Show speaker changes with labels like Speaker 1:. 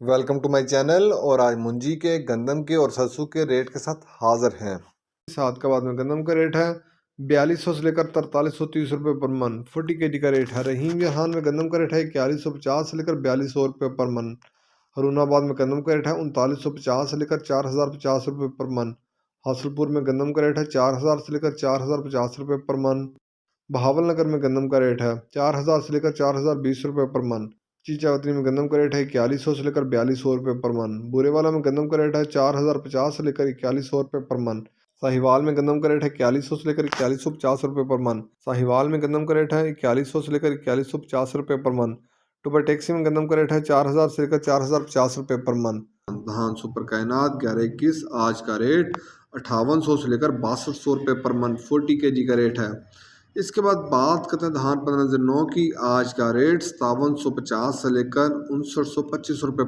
Speaker 1: Welcome to my channel. और आज मुंजी के, गंदम के और सरसों के रेट के साथ हाजिर हैं। साथ का बाद में गंदम का रेट है 4200 से लेकर 4330 रुपये पर मन। 40 kg का रेट है। रहीम विहान में गंदम का रेट है 4150 से लेकर 4200 रुपये पर मन। हरूनाबाद में गंदम का रेट है 3950 से लेकर 4050 रुपये पर मन। हासलपुर में गंदम का रेट है 4000 से लेकर 4050 रुपये पर मन। बहावलनगर में गंदम का रेट है 4000 से लेकर 4020 रुपये पर मन। चीचावतरी में गंदम का रेट है 4100 से लेकर 4200 रुपये पर मन। बुरेवाला में गंदम का रेट है 4050 से लेकर 4100 रुपये पर मन। साहिवाल में गंदम का रेट है 4100 से लेकर 4150 रुपये पर मन। साहिवाल में गंदम का रेट है 4100 से लेकर 4150 रुपये पर मन। टोबर टैक्सी में गंदम का रेट है 4000 से लेकर 4050 रुपये पर मन। धान सुपर कायनात 1121 आज का रेट 5800 से लेकर 6200 रुपये पर मन। 40 kg का रेट है। इसके बाद बात करते हैं धान 1509 की। आज का रेट 5750 से लेकर 5925 रुपये